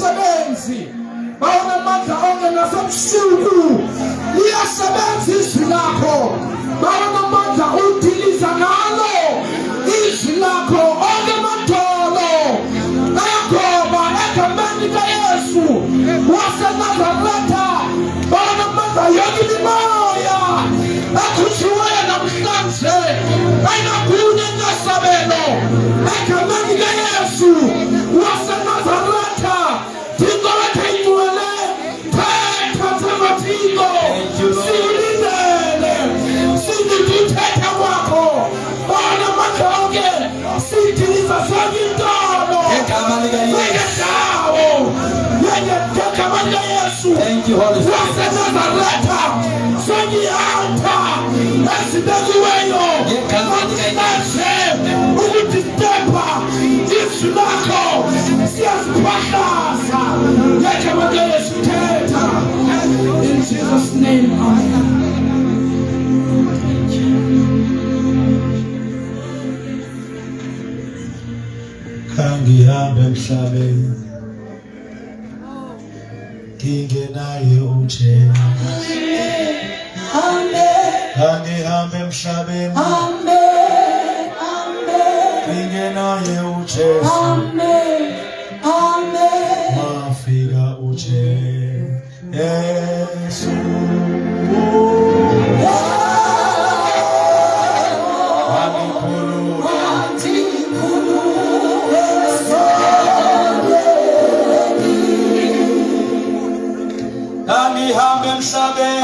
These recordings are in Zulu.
liyasebenzi bawunamandla onke nasebusuku liyasebenza izwi lakho bawunamandla udiliza ngalo izwi lakho onke madolo ayagoba egameni kaYesu waseNazaretha bawunamandla yonke imimoya akhutshiweyo namhlanje ayinakunya ngasabelo egameni kaYesu waseNazaretha Thixo wethu ingcwele thetha Thixo silindele singikuthetha kwakho bona amandla onke sidiliza sengintolo egama likaYesu egama likaYesu waseNazaretha sengiyapha esibekiweyo egama likaYesu ukuthi stepha izwi lakho siyaziphahlaza egama likaYesu thetha in Jesus name amen. Kangihambe emhlabeni ngingenaye uJesu Amen. Kangihambe emhlabeni Amen. Amen. ngingenaye uJesu Amen. Amen. wafika uJesu Kangihambe emhlabeni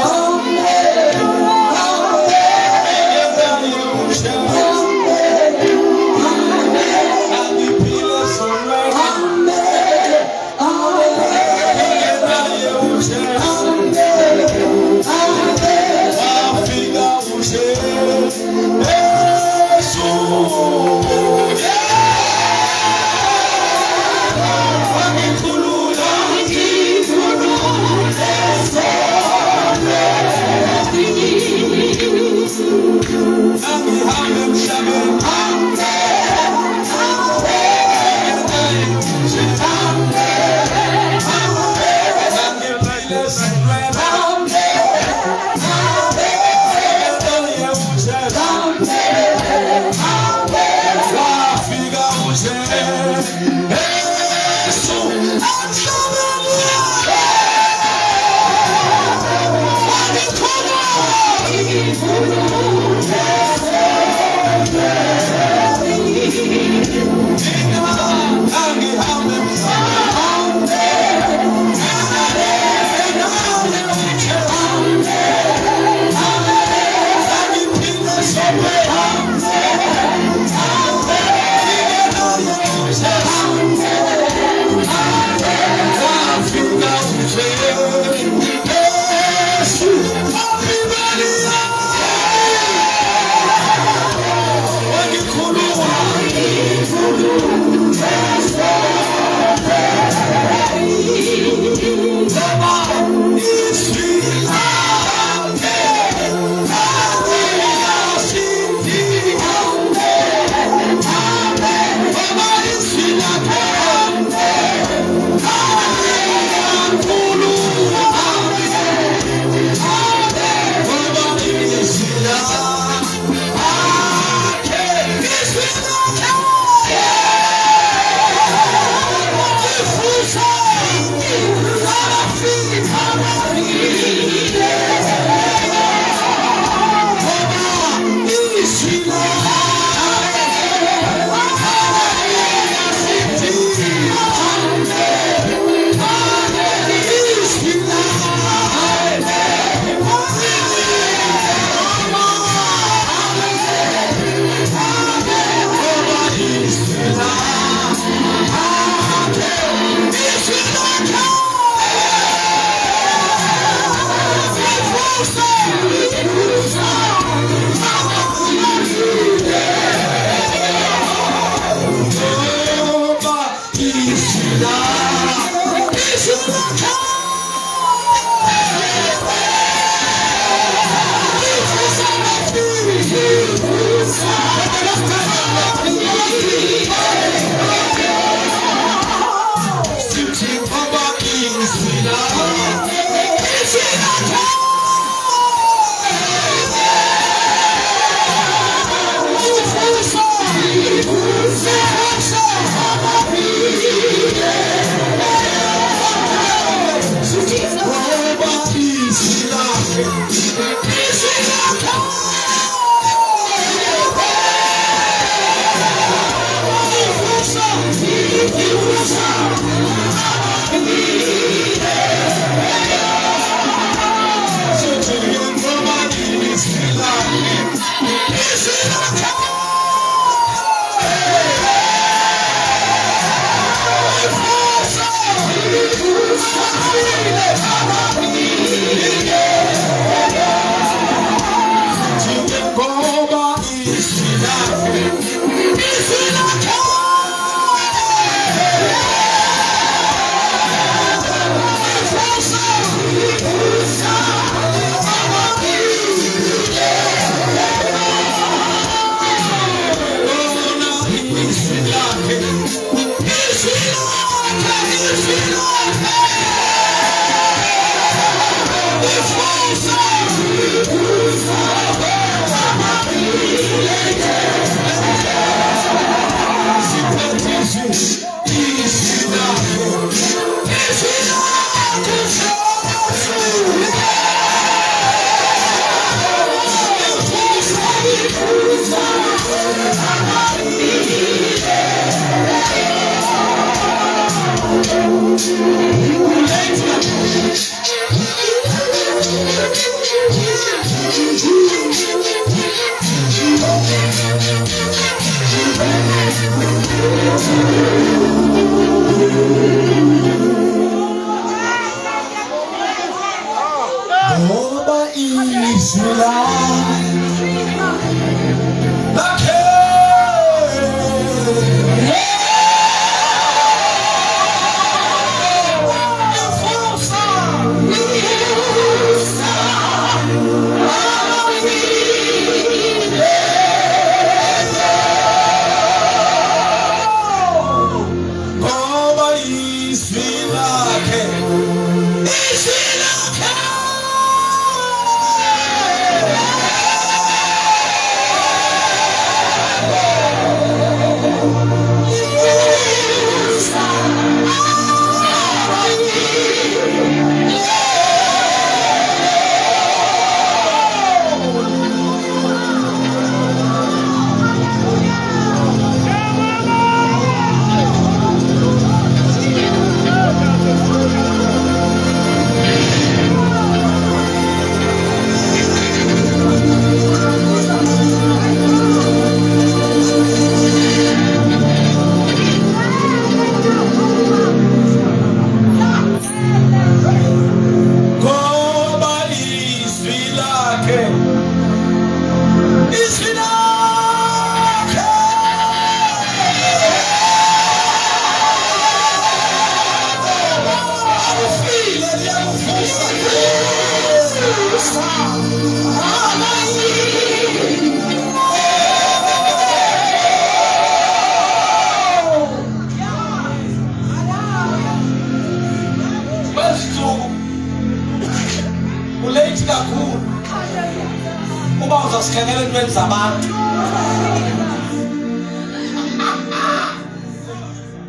Usikhangele entweni zabantu.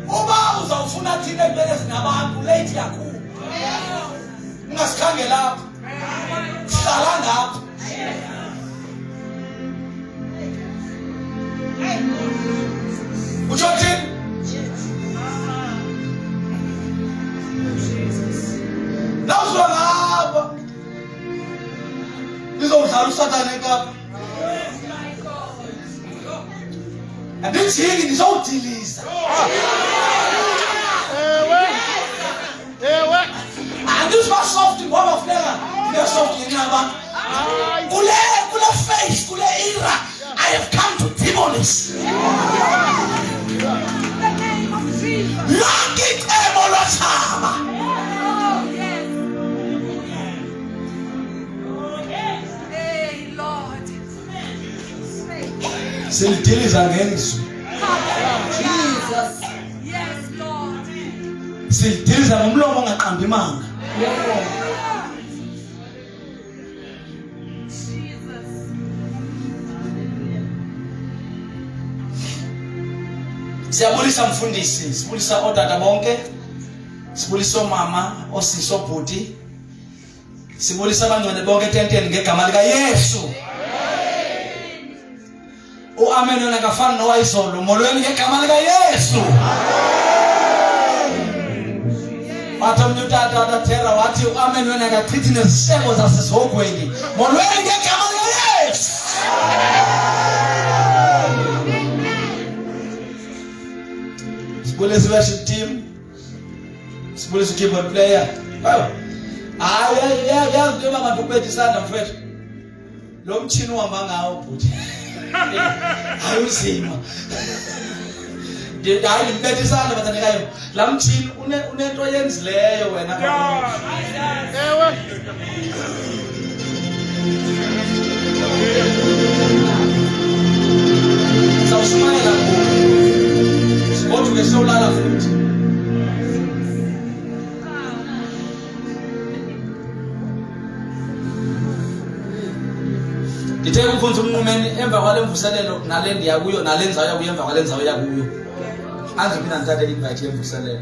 Uba uzawufuna thina entweni ezinabantu late kakhulu. Ungasikhangela apha. Hlala ngapha. Utsho thini? Nawuzwa ngapha. Nizodlala uSathane eKapa. Andithini ngizowudiliza. Ewe. Andisiba soft ngoba funeka ndibe soft ngenaba. Kule faith, kule era, I have come to demolish. Lonke icebo lothaba. Silidiliza ngenzwi. Jesus. Yes, Lord. Silidiliza ngomlomo ongaqambi imanga. Siyabulisa mfundisi, sibulisa otata bonke, sibulisa omama, osisi, obhuti, sibulisa abangcwele bonke etenteni ngegama lika Yesu. Amen wena ngafana nowayizolo molweni ngegama lika Yesu. Wathi umntu utata wathera wathi amen wena ngachithi neziseko zasesihogweni molweni ngegama lika Yesu. Sibulisa worship team, sibulisa keyboard player. Yazi njengoba abantu kubethisa mfethu. Lo mchini uhamba ngawo bhuti. Ayuzima. Hayi ngibethisana bathandekayo. La mchini unento yenzileyo wena. Ewe. Sawushumayela ngoku. mfundisi umnqumeni emva kwale mvuselelo nale ndiya kuyo nalenza uya kuyo emva kwale nzayo uya kuyo. Angiphinda ngithathe invite yemvuselelo.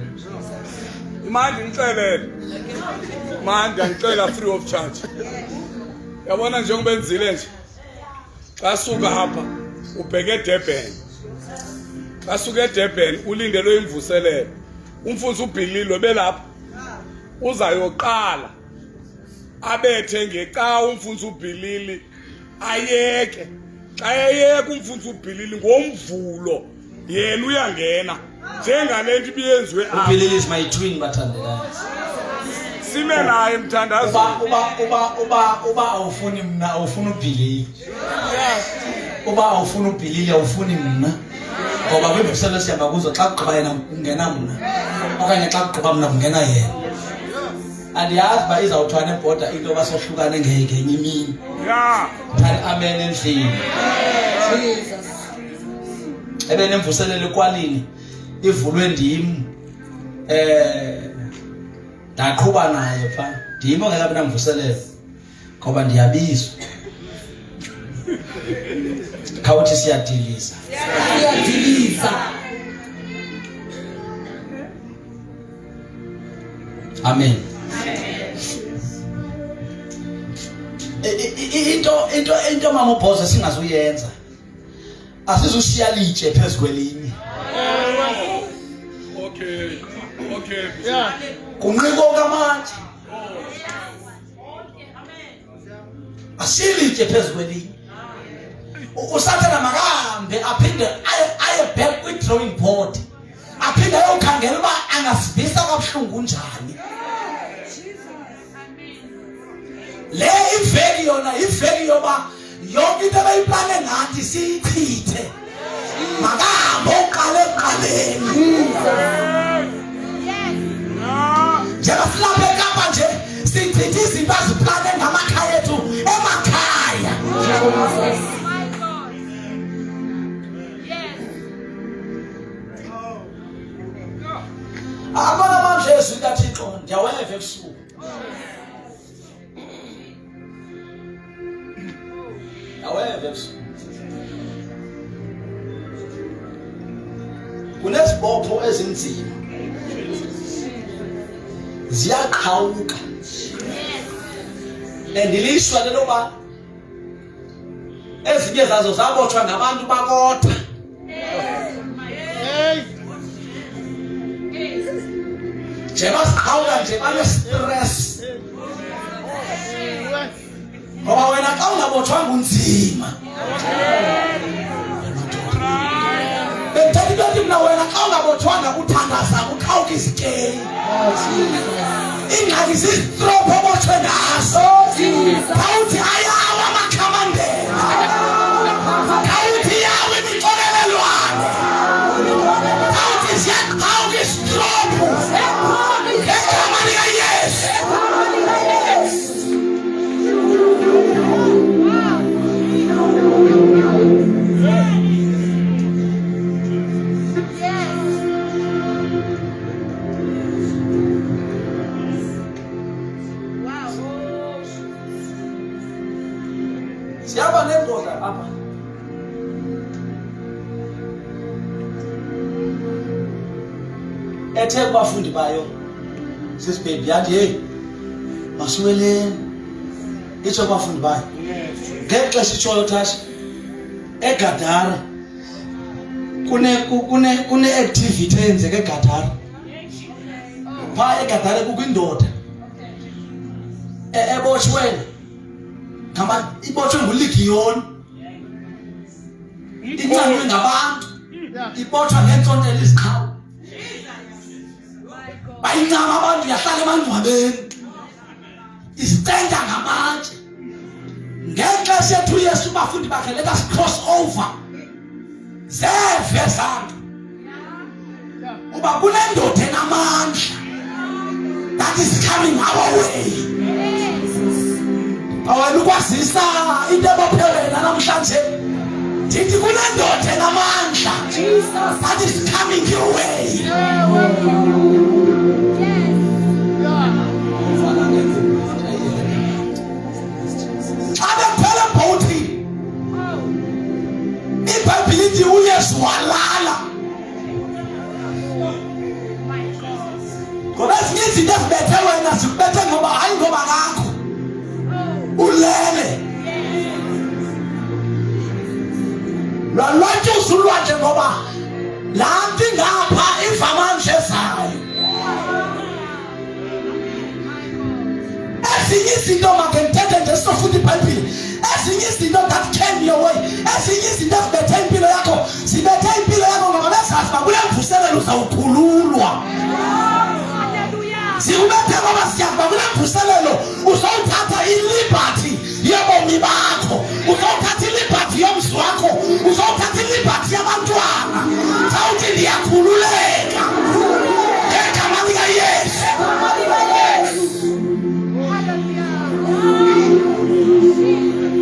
Manje ngixelele. Manje ngicela free of charge. Yabona njengoba enzile nje. Xa suka hapa ubheke eDurban. Xa suka eDurban ulindelwe imvuselelo. Umfundisi uBhililo belapha. Uzayoqala abethe ngeca umfundisi uBhilili ayeke. Xa eyeke umfundisi uBhilili ngomvulo yena uyangena. Njengalento ibiyenziwe apha. uBhilili is my twin bathandekayo. Sime naye mthandazo. Uba awufuni mna awufuni uBhilili. Uba awufuni uBhilili awufuni mna. Ngoba kwimvuselelo sihamba kuzo xa kugqiba yena ungena mna. Okanye xa kugqiba mna kungena yena. Andiyazi uba izawuthwa nebhoda into basohlukane ngenye imini. Ya. Thani amen endlini. Jesus. Ebenemvuselelo ekwalini ivulwe ndim. Ndaqhuba naye pha. Ndim ongekabi namvuselelo. Ngoba ndiyabizwa. Khawuthi siyadiliza. Siyadiliza. Amen. Into mama uBhoza singazuyenza. Asizushiya litshe phezukwelinye. Okay. Kunqiko kamanje. Asilitshe phezukwelinye. Usathana makahambe aphinde aye back kwi drawing board. Aphinde ayokhangela uba angasivisa kabuhlungu njani. Le iveki yona iveki yoba yonke into abayiplane ngathi siyichithe. Makahambe oqale eqaleni. Njengoba silapha eKapa nje sichithe izinto aziplane ngamakhaya ethu emakhaya. My God. Yes. Abona manje ezwi kaThixo ndiyaweva ebusuku. Ndiyaweva ebusuku. Kunezibopho ezinzima. Ziyaqhawuka. Endilishwa leloba ezinye zazo zabotshwa ngabantu bakota. Njengoba siqhawuka nje bane-stress. Ngoba wena xa ungabotshwanga unzima. Benthathi into mna wena xa ungabotshwanga uthandaza uqhawuka izikeyi. Ingxaki zizitropho obotshwe ngazo. Khawuthi ayawo amakhamandela. Khawuthi yawo imixokelelwane. Khawuthi ziyaqhawuka izitropho. Ngegama likaYesu. Siyaba nendoda apha. Ethe kubafundi bayo sisibhebi yathi hey masiweleni. Itsho kubafundi bayo. Ngexesha itshoyo Thasha eGadara kune activity eyenzeke eGadara. Pha eGadara kukho indoda ebotshweni. Ngama ibotshwe nguLigiyoni. Incanywe ngabantu. Ibotshwa ngentsontela iziqhawe. Bayincama abantu yahlala emangcwabeni. Izicenda ngamatshe. Ngexesha ethu Yesu bafundi bakhe let us cross over. Zeve zami. Uba kunendoda enamandla. That is coming our way. Awena ukwazisa into ebophelena namhlanje. Ndithi kunendoda enamandla. That is coming your way. Xa bephela ebhotini izinto ezibethe wena zikubethe ngoba hayi ngoba kakho ulele lwalwathi usulwathi ngoba lanti ngapha ivamanje zayo ezinye izinto makenthethe nje sofuthi iBhayibheli ezinye izinto that came your way ezinye izinto ezibethe impilo yakho zibethe impilo yakho ngoba besazi bakule mvuselelo uzawukhululwa siubethe ngoba siyakuba kule mvuselelo uzawuthatha iliberty yobomi bakho uzawuthatha iliberty yomzi wakho uzawuthatha iliberty yabantwana zawuthi ndiyakhululeka ngegama likaYesu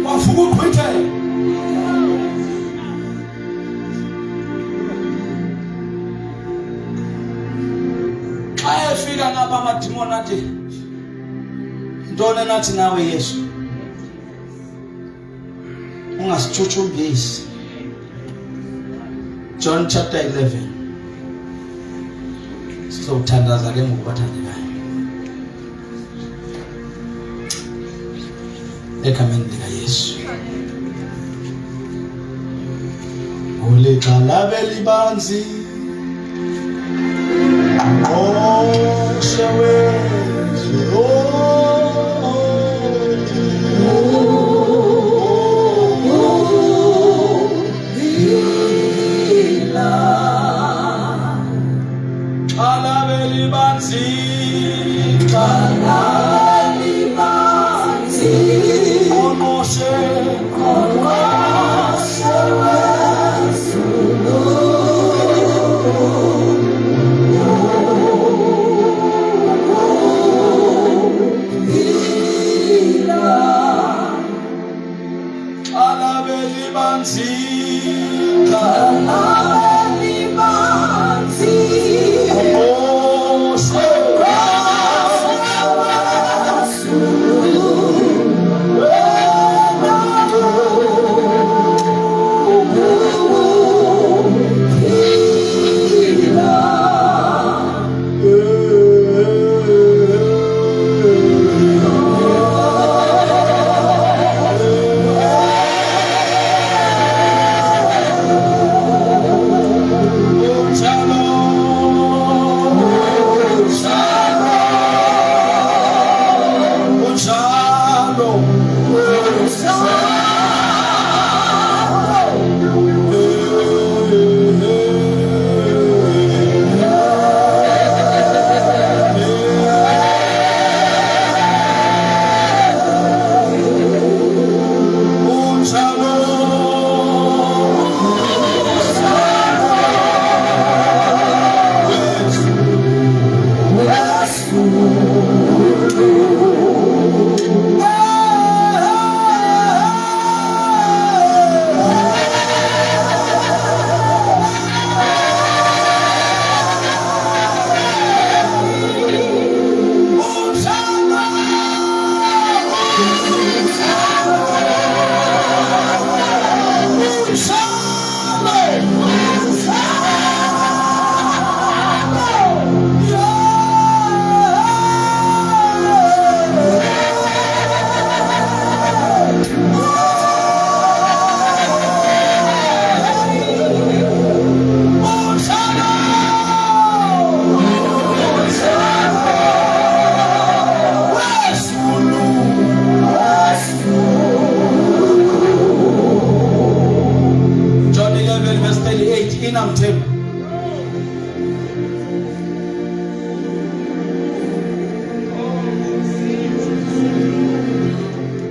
wafuka uqhwithe xa efika ngapha amadimoni athi ntoni nathi nawe Yesu ungasithuthubisi. John chapter 11 sizothandaza ke ngokubathandekayo egameni likaYesu. Uliqalabe libanzi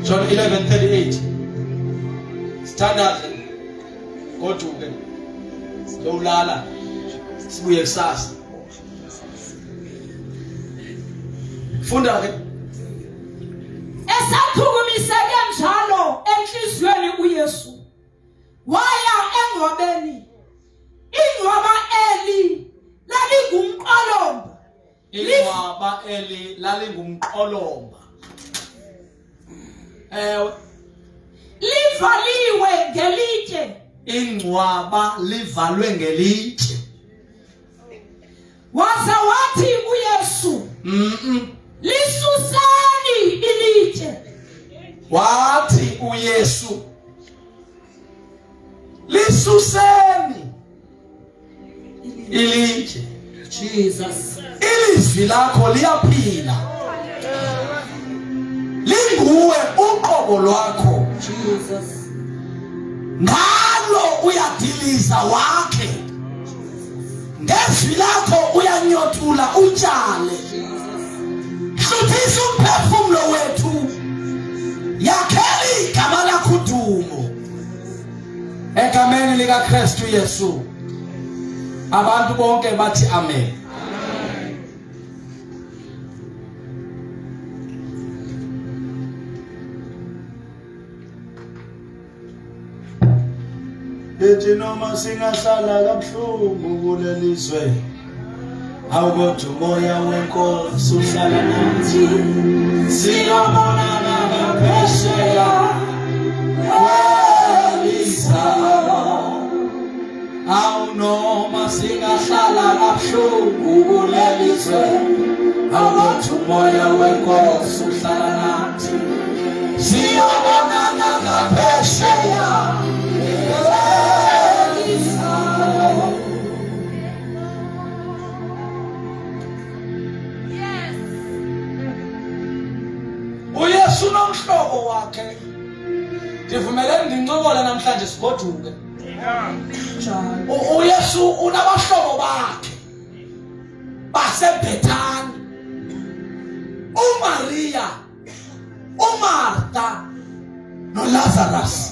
John 11:38 standard goduke siyolala sibuye kusasa funda ke esaphukumiseke njalo enhlizweni uYesu waya engcwabeni ingcwaba eli lalingumqolomba ingcwaba eli lalingumqolomba livaliwe ngelitshe ingcwaba livalwe ngelitshe waza wathi uYesu Lisusani ilitshe. Wathi uYesu, lisuseni ilitshe. Jesus. Ilizwi lakho liyaphila. Linguwe uqobo lwakho. Jesus. Ngalo uyadiliza wakhe. Ngezwi lakho uyanyothula utshale. Hluthisa umphefumulo wethu. Yakheli igama lakho udumo. Egameni lika Kristu Yesu. Abantu bonke bathi amen. Ethi noma singahlala kabuhlungu kulelizwe, awukodwa umoya wenkosi uhlala nathi. Siyabonana ngaphesheya kwelizwe. Awunoma singahlala kabuhlungu kulelizwe, awukodwa umoya wenkosi uhlala nathi. Siyabonana ngaphesheya. uYesu nomhlobo wakhe. Ndivumeleni ndincokole namhlanje sigoduke. uYesu unabahlobo bakhe baseBhethani. uMaria, uMartha noLazarus.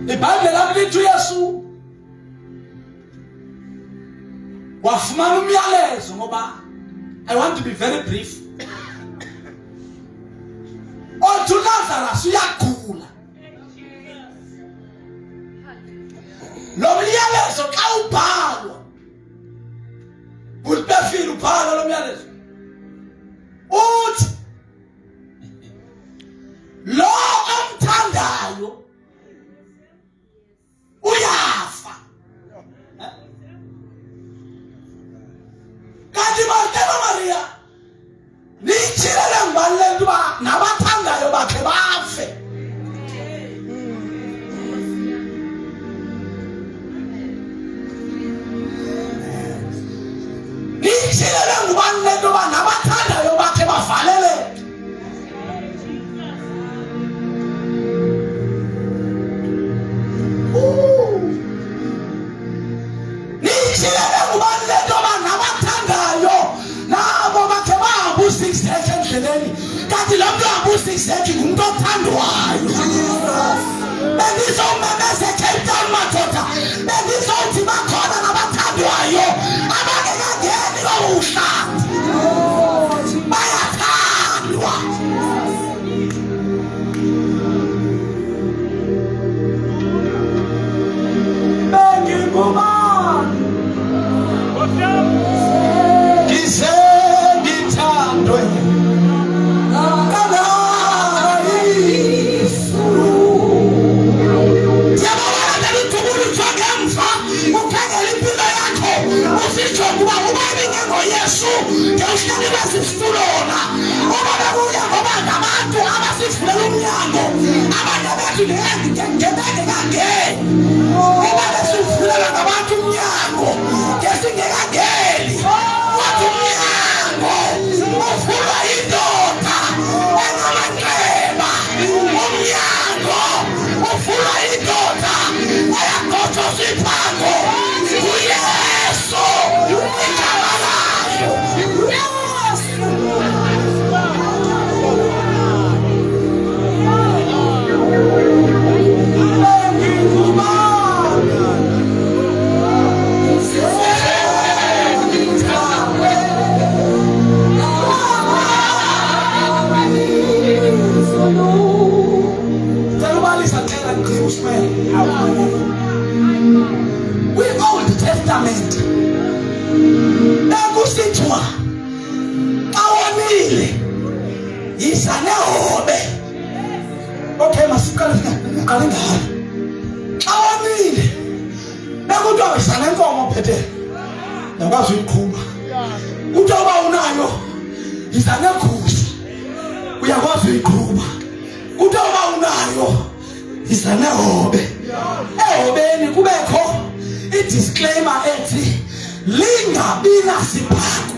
iBhayibheli lithi uYesu wafumana umyalezo ngoba I want to be very brief. Othi uLazarus uyagula. Lo myalezo xa ubhalwa ulibefile ubhala lo myalezo. Uthi lo omthandayo uyafa. Kanti Martha Maria nichilele ngibani lento ba nabathandayo bakhe bafe. Nichilele ngibani lento ba nabathandayo bakhe bavalele. Nichilele ngibani lento ba nabathandayo nabo bakhe babu 6 endleleni. Kanti lo mntu wabu 6 ngumuntu othandwayo. Bendizomemeza Cape Town madoda. Bendizothi bakhona nabathandwayo abangekangeni kobuhlanti. Bayathandwa. Bengingubani ngize ngithandwe Yesu ngeuhlale basifulona ngoba kuya ngoba ngabantu abasifulela umnyango abantu bethu ngeke ngoba besifulela ngabantu umnyango ngesingekangeli wathi umnyango ufulwa indoda engamanxeba umnyango ufulwa indoda ayagothoza iphango uYesu igama layo. We Old Testament nakusithwa awonile yisanehobe. Okay, masiqale ngiqale ngalo xa wamile bekuthiwa izana inkomo phethele yakwazi uyiqhuba kuthiwa uba unayo izana egusha uyakwazi uyiqhuba kuthiwa uba unayo izana ehobe ehobeni kubekho i-disclaimer ethi lingabi nasiphaku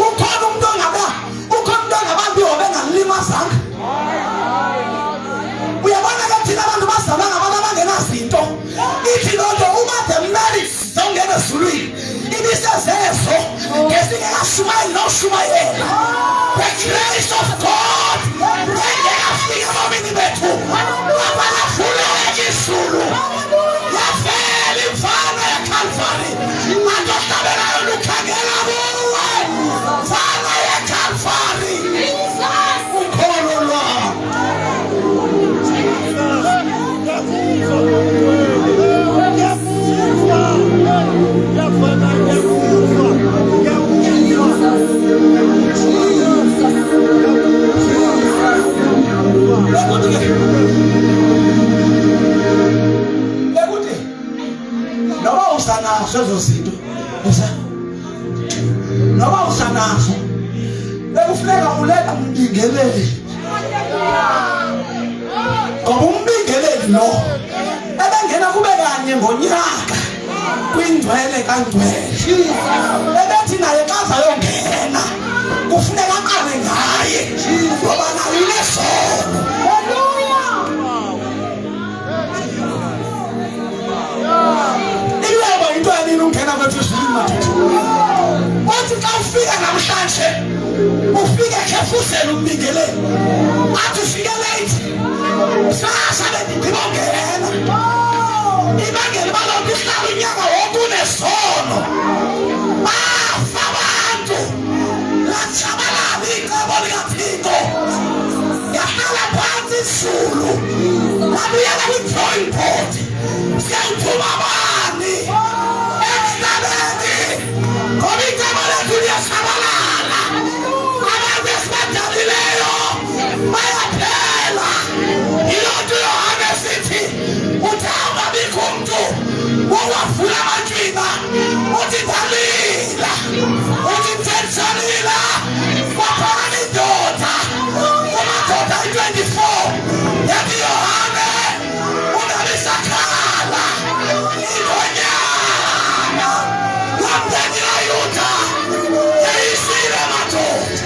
ukhona umuntu ongabantu ihobe engalimazanga uyabona ke thina abantu bazalwa ngabantu abangenazinto ithi loo nto uma the marriage zongena ezulwini ibisezezo ngesingekashumayeli noshumayela the grace of God engekafika ebomini bethu abalafuleka izulu yavela imfana yeKalvari adohlabelayo lukhangela kuwe mfana yeKalvari ukholo lwami noba usanazo ezo zinto noba usanazo bekufuneka uletha umbingeleli ngoba umbingeleli lo ebengena kube kanye ngonyaka kwindwele kangcwele ebethi naye xa zayongena kufuneka aqale ngaye ngoba nayo inesono. Ileba into yanini ungena kwethu ezulwini madoda othi xa ufika namhlanje ufike khefuzela umbingeleli athi ufike late sasa bendigqibongena ibangela balonto ihlala unyaka wonke unesono bafa abantu latshabalala icebo likaThixo yahlala phansi izulu labuyela kwi-drawing board siyawuthuma bani emhlabeni ngoba icebo lethu liyatshabalala abantu esibadalileyo bayaphela yiloo nto uYohane sithi uthi awungabikho umntu wowavula amantshina uthi ndalila uthi ndithethisalila kwaphakani indoda kumadoda i-24 yathi Yohane ungabisakhala ingonyama yomndeni kaYuda yayisile madoda.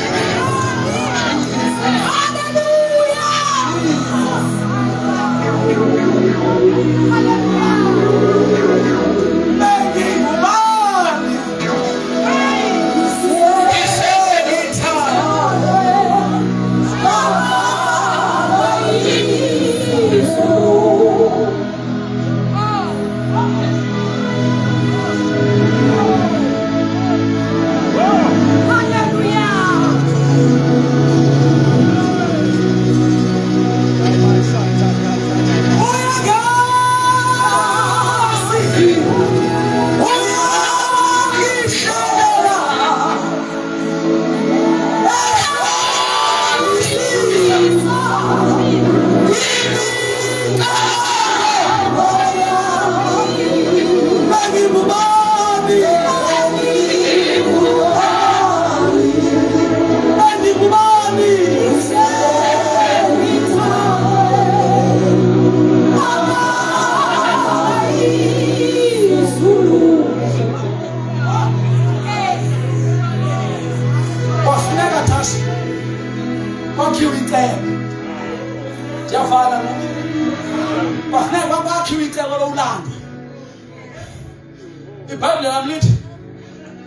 iBhayibheli lami lithi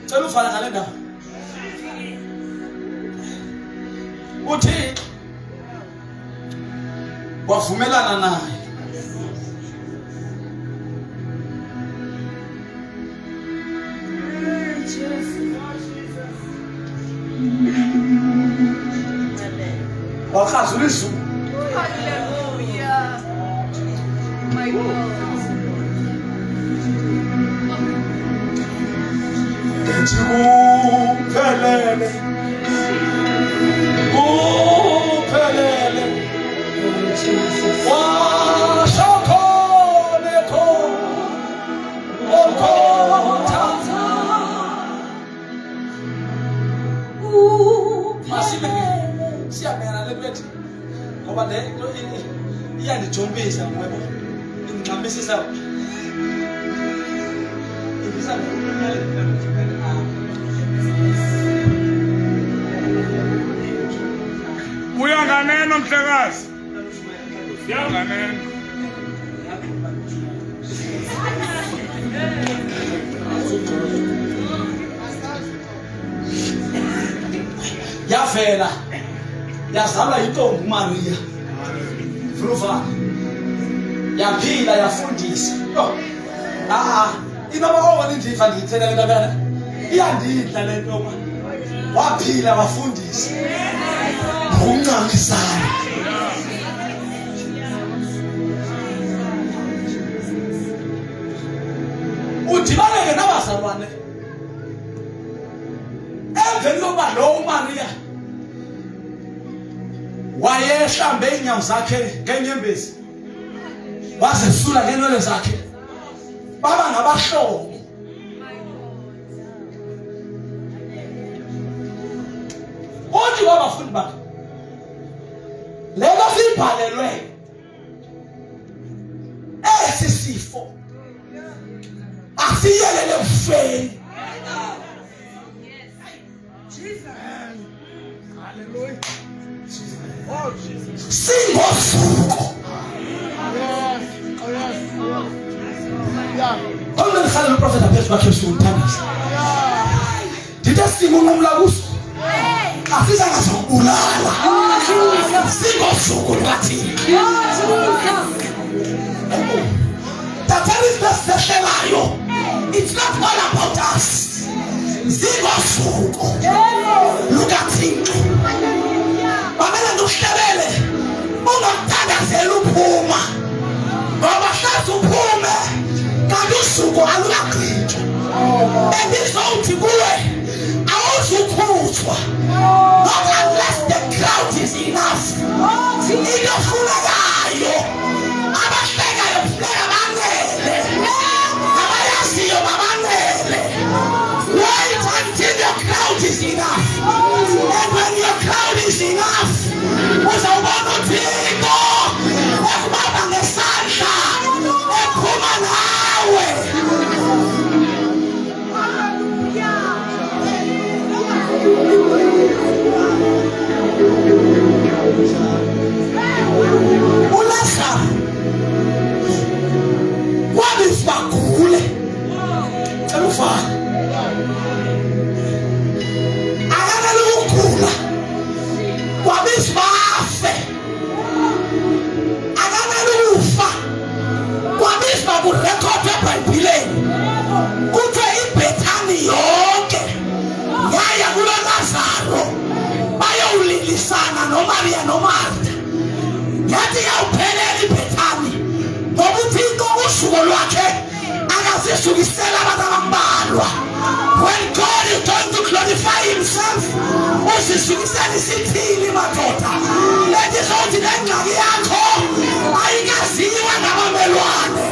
cela uvala ngale ndaba uThixo wavumelana naye wakhazula izulu. Hallelujah. My God. Kuphelele uyabhekana lebethi ngoba le into iyandijombisa ngoba ingixamisisa ibisa Buya nganeno mhlekazi. Buya nganeno. yavela yazalwa intombi uMaria Vruvana yaphila yafundisa inoba owona indiva ndiyithela le nto iyandidla le nto waphila wafundisa ngokuncamisana udibaneke nabazalwane emveni kokuba lo uMaria wayehlambe inyawo zakhe ngenyembezi wazesula ngenwele zakhe baba ngabahlobo othi wabafundi bakhe lelo sibhalelwe esi sifo asiyelele ufeni singosuku Only the prophet appears back to Sultanas. Did I see Munumla Wusu? Afisa Ulala. Singosuku Lati. That is the Seshelayo. It's not all about us. Singosuku. Look at it. Mamela nushebele ungathanda zelupuma ngoba hlazi uphume kanti usuku alukagqitshwa ebizouthi kuwe awuzukhutshwa not unless the crowd is enough into funekayo abahlekayo funeka banele abayaziyo babanele wait until the crowd is enough and when your crowd is enough uzawubona uThixo ekubamba ngesandla ephuma nawe uLazaro wabisibagule cela ufana akanele ukugula wabisibafe akanele ufa wabisibakurekhodwe eBhayibhileni kuthiwe iBhethani yonke yaya kuloLazaro bayowulilisana noMaria noMartha yathi yawuphelela iBhethani ngoba uThixo usuku lwakhe akazisukisela abantu abambalwa. When God is going to glorify himself usisukisela isithili madoda lethi zothi lengxaki yakho ayikaziwa ngabamelwane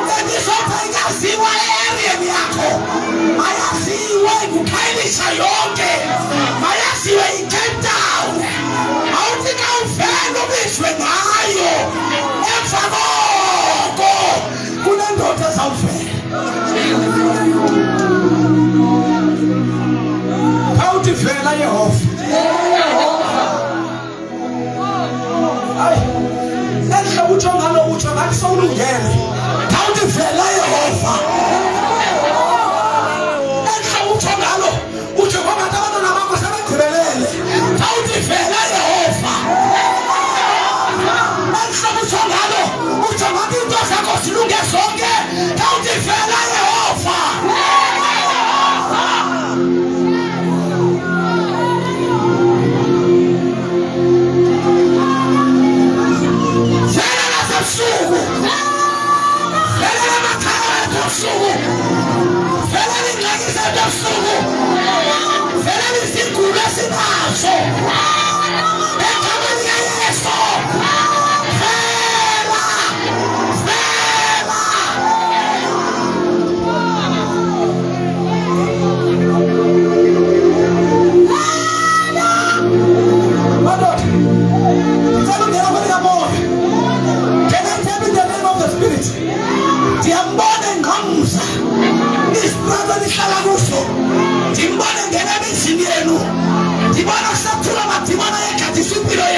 lethi zothi ayikaziwa e-ariyeni yakho ayaziwe kuKhayelitsha yonke ayaziwe iCape Town awuthi ka uvele ubizwe ngayo emva koko kunendoda ezawuvela awuthi vela Yehova hayi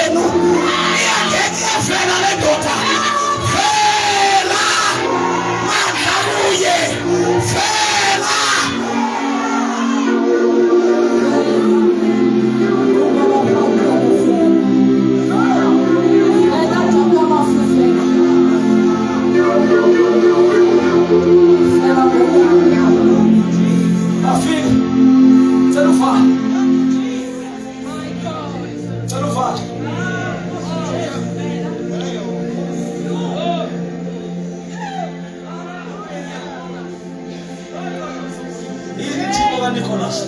yenu iyangekuyevela le ndoda vela mandla kuye vela afika cela ufale cela ufale yini thixo kaNicholas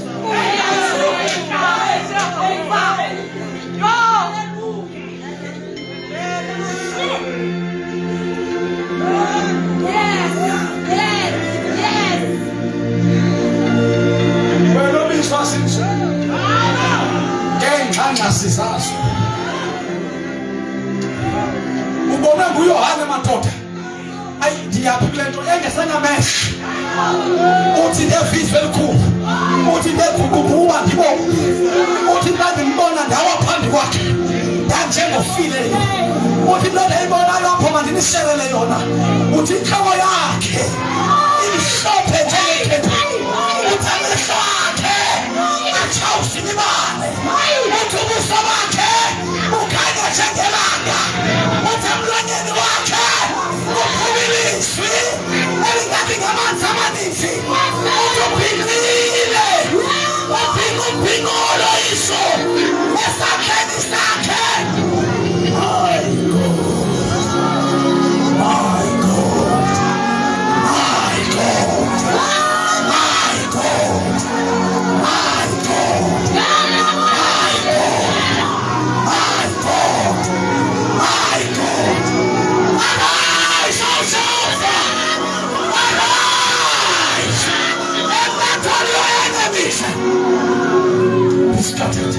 wena obiswa sizwe ngengxangxasi zazo ubone nguYohane madoda ayi ndiyaphi kule nto engesenamehlo uthi ndevizwe elikhulu uthi ndegugububa ndibone uthi ndandimbona ndawa phambi kwakhe ndanjengofile uthi nto ndiyibona apho mandiniselele yona uthi intloko yakhe imhlophe njengekhethu uthi amehlo akhe atshawusinibane uthi ubuso bakhe bukhanya njengelanga uthi emlonyeni wakhe kuphuma ilizwi elingathi ngamanzi amaninzi uthi ubhinqile ubhinqa ubhinqulo iso esandleni sakhe. My God, my God, my God, my God, my God, my God, my God. Arise, O Jehovah, arise, and let all your enemies be scattered.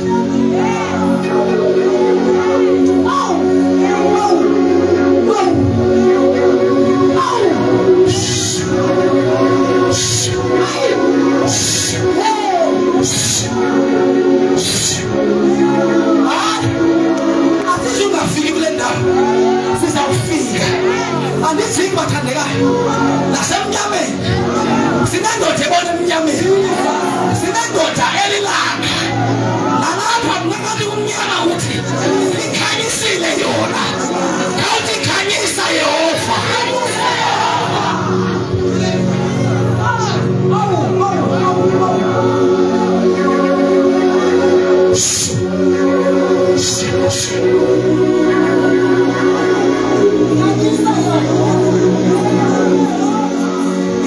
Asizungafiki kule ndawo sizawufika andiziki bathandekayo nasemnyameni sinendoda ebona emnyameni sinendoda elilanga nalapha kunengathi kumnyama ukuthi ikhanyisile yona khawuthi ikhanyisa Yehova.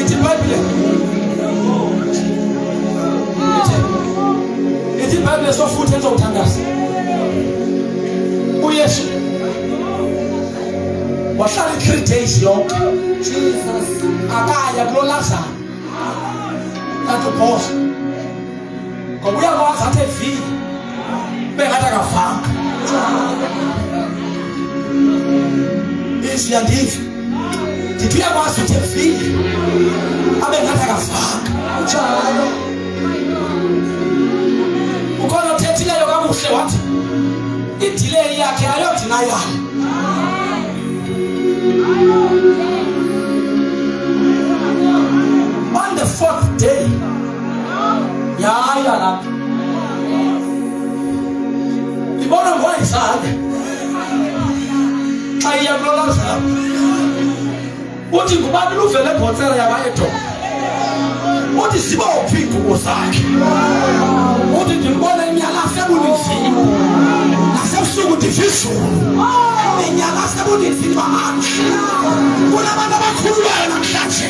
Ithi iBhayibhile sofutha ezokuthandaza uYesu wahlala 3 days yonke Jesus akaya kulo Lazarus atubhosa ngoba uyakwazi athi evile bengathi akavanga izwi yandiva ndithi uyakwazi uthi evile abengathi akavanga njalo ukhona uthethileyo kakuhle wathi idelay yakhe ayodinayala on the 4th day yaya lapha ibona ngoyizale xa iya kulo Lazarus uthi ngubani luvele ebhotsela yabayedo uthi zibophi ingubo zakhe uthi ndimbona inyala sebunizini nasebusuku ndivizulu inyala sebunizini bahambi kunabantu abakhululayo namhlanje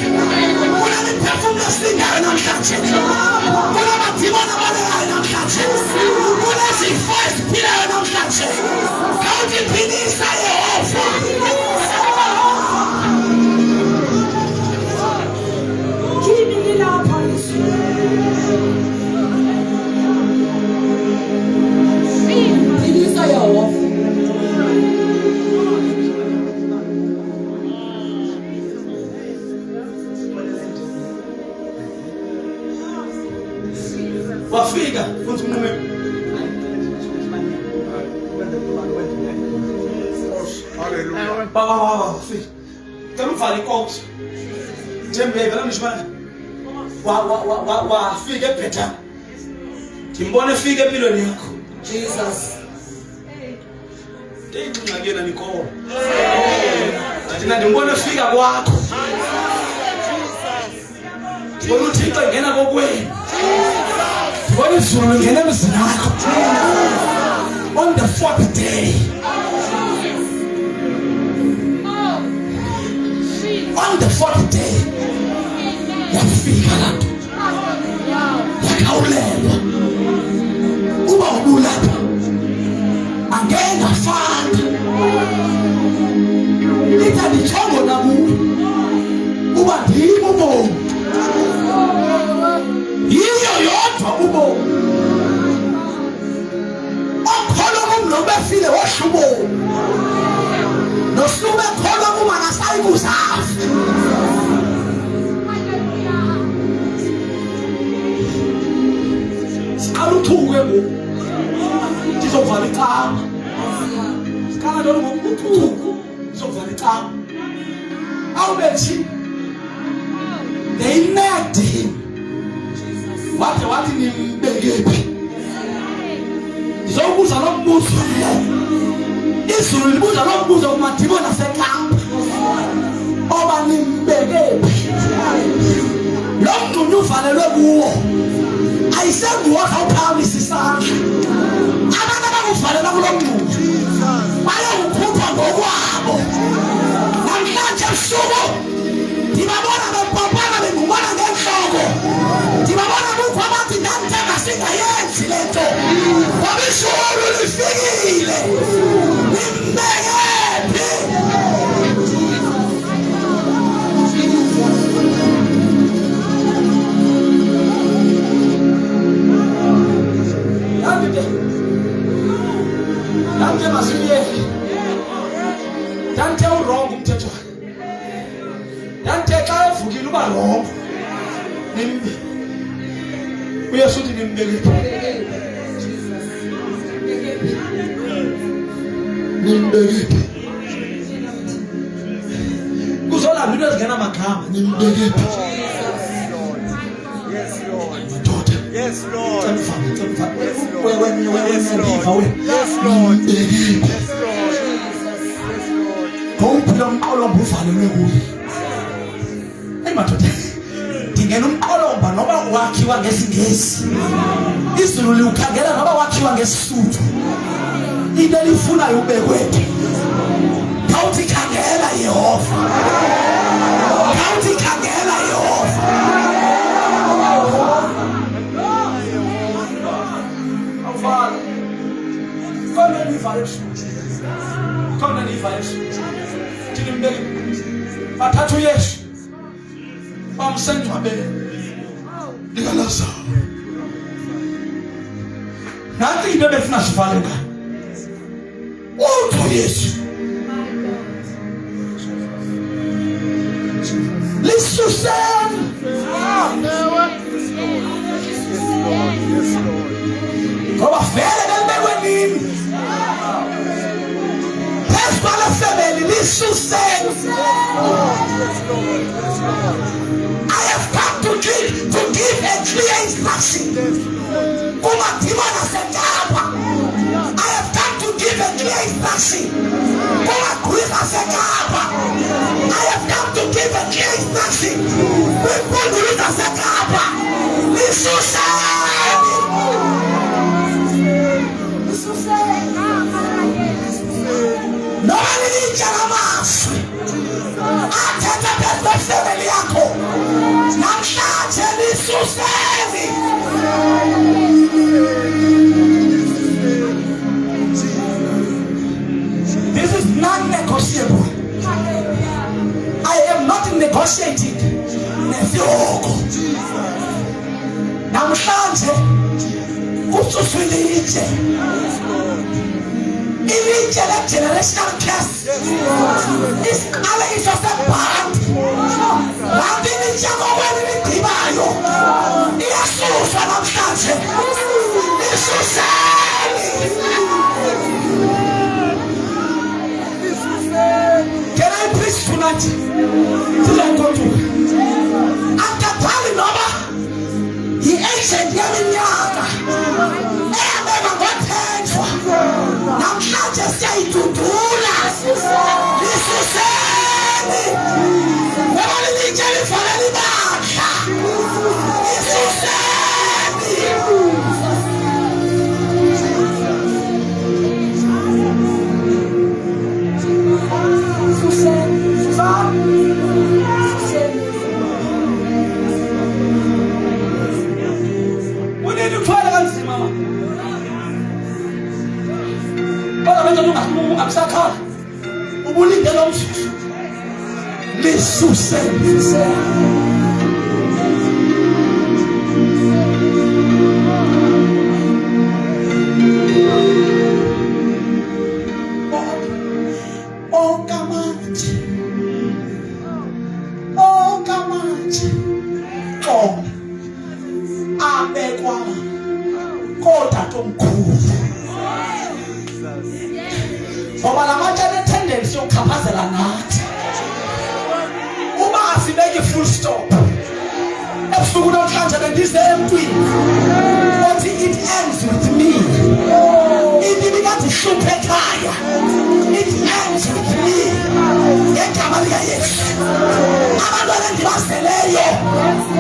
kunemiphefumlo esingayo namhlanje kunamadimoni abalekayo namhlanje kunezifo eziphilayo namhlanje khawuthi philisa Yehova. Wafika futhi unqume Baba, fika. Ngicela uvale inkonzo. Njembe vela ngisho wafika eBethani. Ngimbone efika empilweni yakho. Jesus. Ngicela ngiyena nikolo. Thina ndimbone efika kwakho. Bona uThixo ngena kokwenu. Bona izulu ngena emzini wakho. On the 4th day. On the 4th day. Yafika lapho. Yakawulelwa. Uba ubulapha. Angena fanga. Litha ndichongo nakuwe. Uba ndimo ubomi. Yiyo yodwa ubomi. Okholo kumlobe file washubo. Nosube kholo kumangasayi kuzafa. Sikhaluthuke bo. Ndizovala icala. Sikhala lo ngokuthuku. Ndizovala icala. Awubethi. They nagged him. Wathi nimbekephi? Ndizokubuza lo mbuzo. Izulu libuza lo mbuzo kuMadibo naseKapa. Oba nimbekephi? Lo mntu uvalelwe kuwo. Ayisenguwo awuphamisa isandla. Abantu abakuvalela kulo mntu bayakukhupha ngokwabo. Namhlanje ebusuku ndibabona bepopana bengubona ngenhloko. Ndibabona kukho abantu ndamthemba singayenzi le nto. Ngoba izulu lifikile. Nimbekephi? Dante masiye. Dante urongo umthetho. Dante xa evukile uba rongo. Nimbe. Uyesu uthi nimbekephi? Nimbekephi? Kuzolanda into ezingena amagama. Nimbekephi? Yes, Lord. Madoda. Yes, Lord. Yes, Lord. Yes, Lord. Yes, Lord. Ngomphela umqolomba uvalelwe kuyo. Madoda. Dingena umqolomba noba wakhiwa ngesingesi. Izulu liukhangela noba wakhiwa ngesisuthu. Into elifunayo ubekwethe. Khawuthi khangela Yehova. Khawuthi khangela Yehova. Awufana. Khona nivale isuthu. Khona nivale isuthu. Thini mbeki. Bathatha uYesu. Bamsengcwabeni. Ndikalaza. Nanti into ebefuna sivale ngani. Uthi Yesu. Lisuseni. Ngoba vele belibekwe nini. Phezu kwale family lisuseni. I have come to give a clear instruction. kuMadibo naseKapa. I have come to give a clear instruction. kuMagwira naseKapa. I have come to give a clear instruction. kuMpundulu naseKapa. Lisuseni. Noma lilijala amazwi athetha phezu kwefamily yakho namhlanje lisuseni. This is non-negotiable. I am not negotiating nefioko. Namhlanje kususwe ilitshe. Ilitshe le-generational curse. Isiqale iso sebhanti. Bantu ilitshe kokwenu lidibayo. Iyasuswa namhlanje. Lisuseni. Sizogoduka. Akapali noma i-agent yeminyaka eyabekwa ngothenjwa. Namhlanje siyayidudula. Lisuseni. Ngoba lilitshe lifanele ibandla. Lisuseni. Unini uthwele kanzima. Kodwa manje ungasakhala. Ubulinde lo mzuzu. Lisuseni. Abekwa kotatomkhulu ngoba labantu anetendency yokuchaphazela nathi uba asibeki full stop ebusuku namhlanje bendize emntwini othi it ends with me indimi kathi hluphe ekhaya it ends with me ngegama likaYesu abantwana endibazeleyo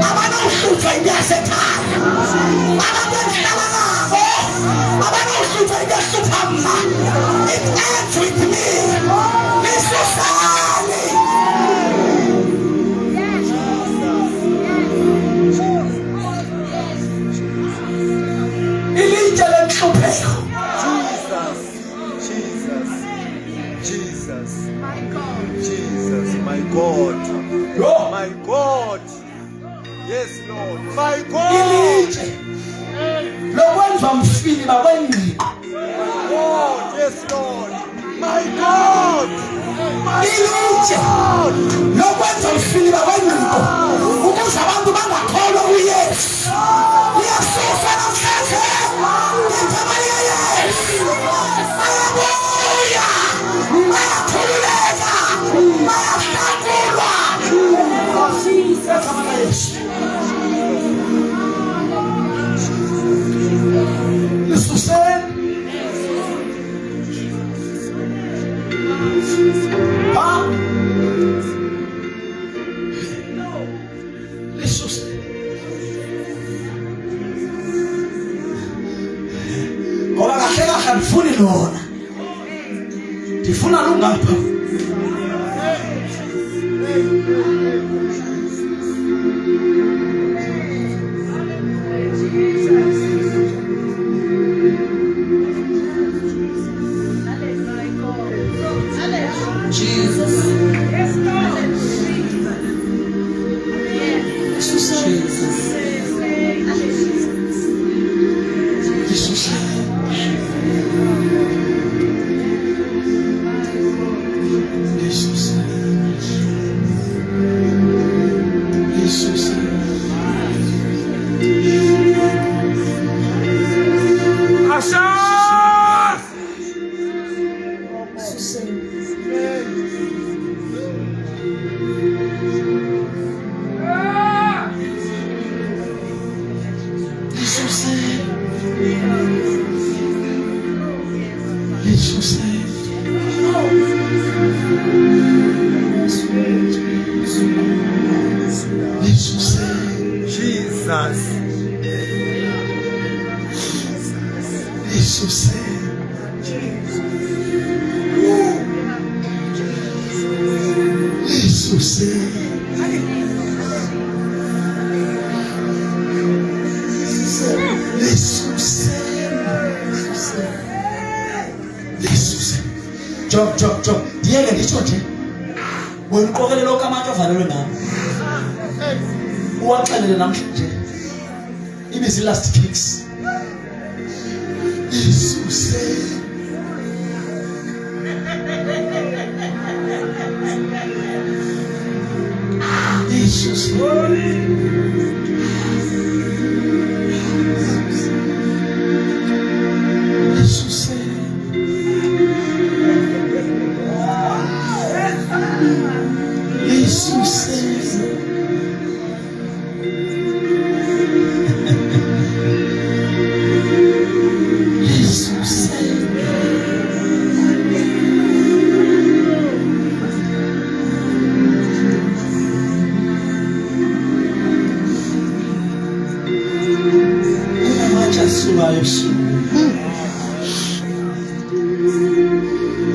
abanohlutshwa into yasekhaya abantu endihlala nabo abanohlutshwa into ehlupha mna it ends with me lisusani ilitye lenhlupheko My God. Yo. My God. Yes, Lord. My God. ilitye lokwenza mfili bakwengqiqo God. Yes, Lord. My God. My ilitye God. lokwenza mfili bakwengqiqo ukuze abantu bangakholwa uYesu liyasusa namhlanje ngegama likaYesu bayabuya bayakhululeka bayahlakulwa ngegama likaYesu lisuseni lisuseni ngoba kahle kahle andifuni lona ndifuna lungapha Jesus. Yes, Lord. Jesus. lisuseni Job. Diyeke nditsho nje. Wena uqokelele lonke amantshi avalelwe nawo. Uwaxelele namhlanje. Ibizi last kicks. Isuse.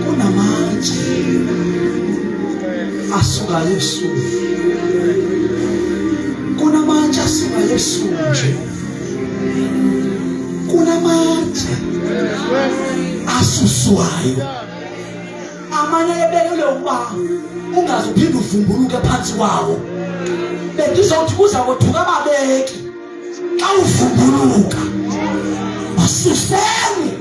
kunamatshe asuka Yesu, kunamatshe asuka Yesu nje, kunamatshe asuswayo amanye ebekele ukuba ungaze uphinde uvumbuluke phansi kwawo. Bengizothi kuza kwethuka ababeki xa uvumbuluka basuseni.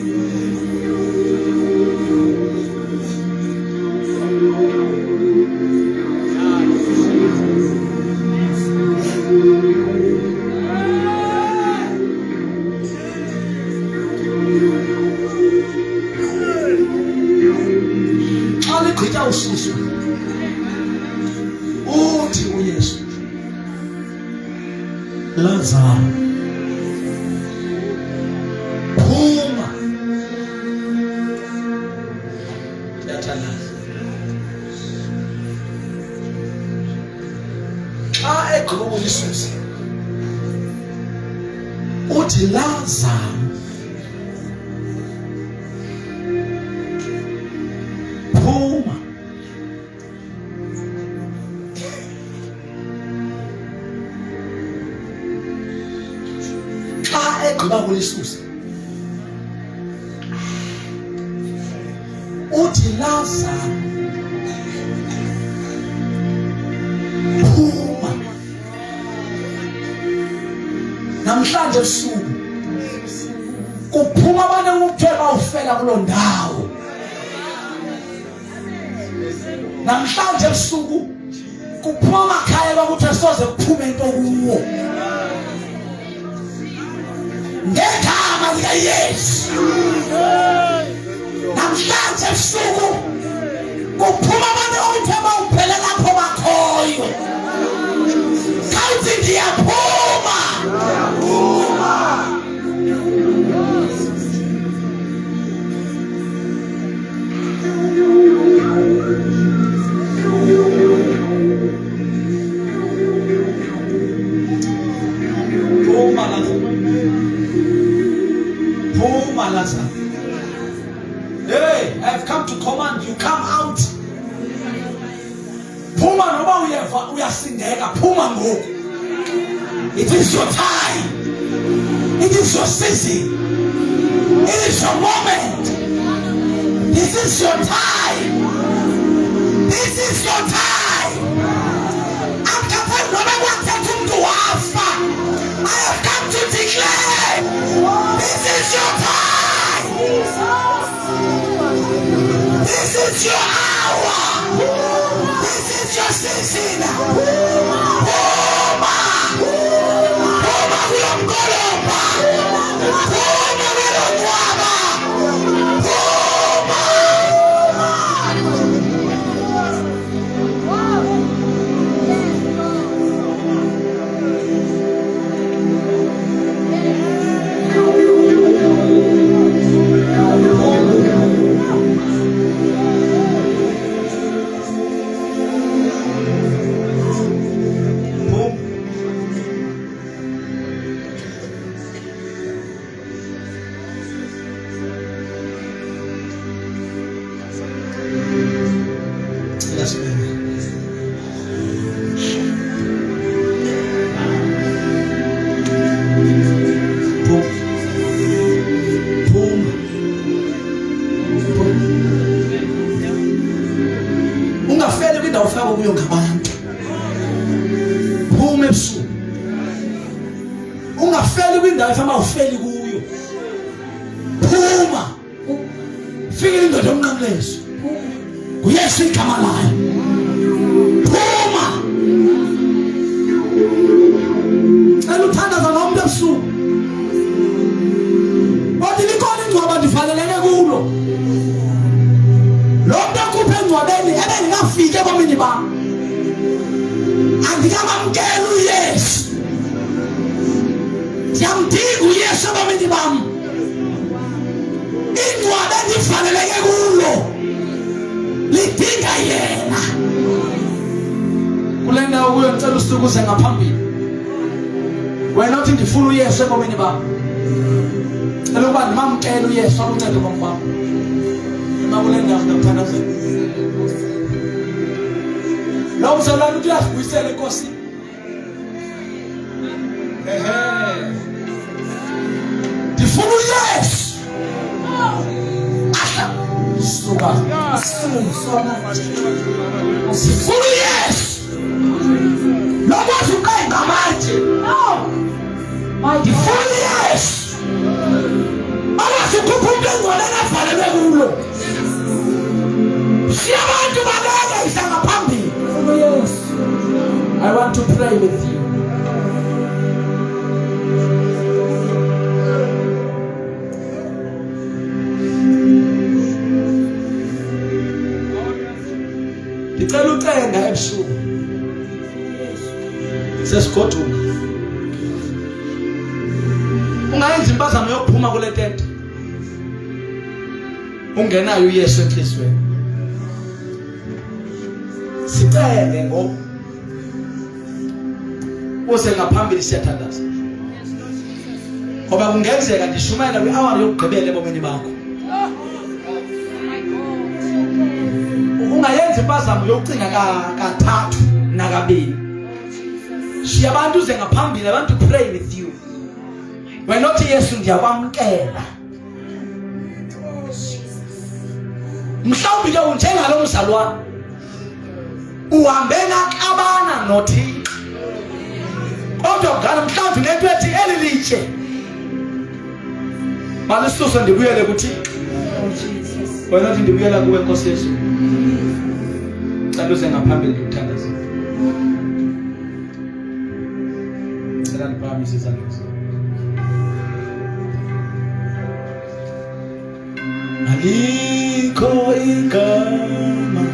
Xa ususu uthi uYesu, Lazaro phuma. Siyathandaza xa egqiba ukulisusa uthi Lazaro phuma. Egqiba kulisusa uthi Lazaro phuma. Namhlanje ebusuku kuphuma abantu ukuthe bawufela kuloo ndawo. Namhlanje ebusuku kuphuma amakhaya bakuthi asoze kuphume into kuwo. Ngegama likaYesu namhlanje ebusuku kuphuma abantu ukuthi bawuphele lapho bakhoyo. Khawuthi ndiyaphuma. Lazarus. Hey, I have come to command you, come out. Puma noba uyasindeka, puma ngoku. It is your time. It is your season. It is your moment. This is your time. This is your time. I have come to declare this is your time. This is your hour. This is your season. Puma. Puma uyamgolomba. Puma uyamgwaba. Ungafeli kwindawo efana ufeli kuyo. Phuma. Fika indoda yomnqamlezo. uYesu igama layo. Phuma. Eluthandaza nomuntu ebusuku. Othi likhona ingcwaba ndifaneleke kulo. Lo muntu akhuphe engcwabeni ebengingafike ebomini bami. Andikamamkela uYesu. Ndiyamdinga uYesu ebomini bami. Ingcwaba endifaneleke kulo lidinga yena. Kule ndawo kuyo ngicela usitukuze ngaphambili. Wena uthi ndifuna uYesu ebomini bami. Cela ukuba ndimamkele uYesu akuncede ubomi bami. makule ndawo ngaphansi lo mzalwane uthi uyasibuyisela inkosi ndifuna uyesu suka sona sifuna uyesu lokwazi uqenga manje ndifuna uyesu awasikhupha umuntu engcwele avalelwe kulo siyabantu balele isangaphambili. Yes, I want to pray with you. Ngicela ucenga ebusuku sesigoduka ungayenza impazamo yokuphuma kule tente ungenayo uYesu enhlizweni. Sicele ngoba use ngaphambili siyathandaza ngoba kungenzeka ndishumayela kwi-hour yokugqibela ebomini bakho. Ungayenza impazamo yokucinga kathathu nakabili. Shiya abantu uze ngaphambili, I want to pray with you. Wena uthi Yesu ndiyakwamkela. Mhlawumbe ke unjengalo mzalwane uhambe naxabana noThixo kodwa ngalo mhlawumbe nento ethi elilitshe malisuse ndibuyele kuThixo. Wena uthi ndibuyela kuwe Nkosi Yesu. Cela uze ngaphambili ngikuthandaze. Cela ndiphamise izandla zakho. Alikho igama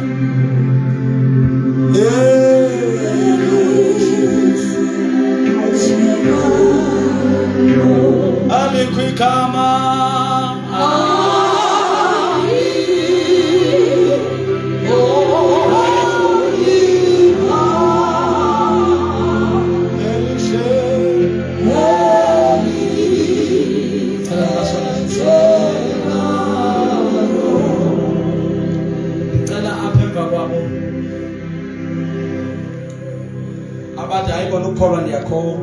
alikho igama ukholwa ndiyakho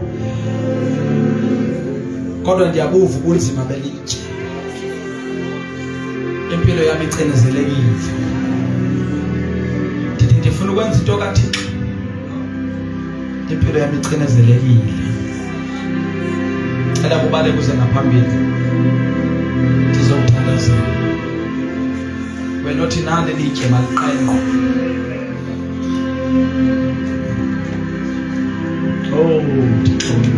kodwa ndiyabuva ubunzima belitshe. Impilo yami icenezelekile. Ndithi ndifuna ukwenza into kaThixo. Impilo yami icenezelekile. Cela kubale kuze ngaphambili. Ndizokuthandazela. Wena uthi nani litshe maliqenqo. Oh, my God.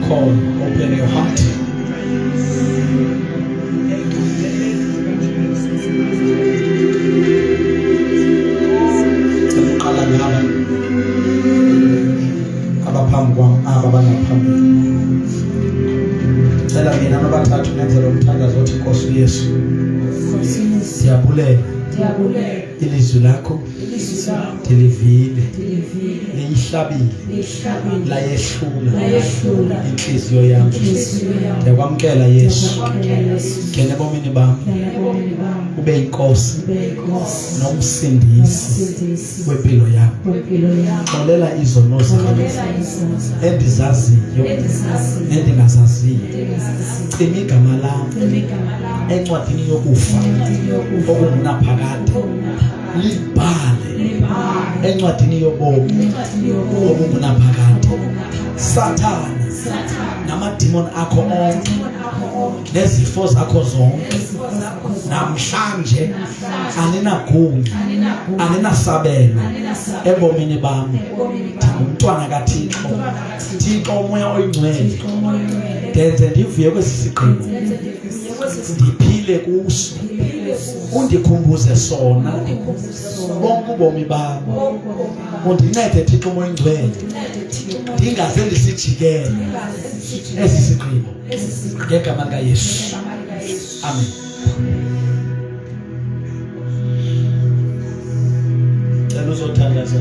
Open your heart. Cela mina nabathathu ngenzela umthandazo othi Nkosi Yesu. Siyabulele ilizwi lakho ndilivile ihlabile la yehlula inhliziyo yami yakwamkela Yesu ngene bomini bami ube inkosi nomsindisi wempilo yami xolela izono zami endizaziyo endingazaziyo cima igama lami encwadini yokufa okungunaphakade libhale encwadini yobomi okungunaphakade. Sathane namademoni akho onke nezifo zakho zonke namhlanje aninagunya aninasabelo ebomini bami. Umntwana kaThixo, Thixo umoya oyingcwele ndenze ndivuye kwesisigqino ndiphile kuso undikhumbuze sona bonke ubomi bami. Undincede Thixo umoya oyingcwele ndingaze ndisijikele esi sigqino ngegama likaYesu, amen. Cela uzothandaza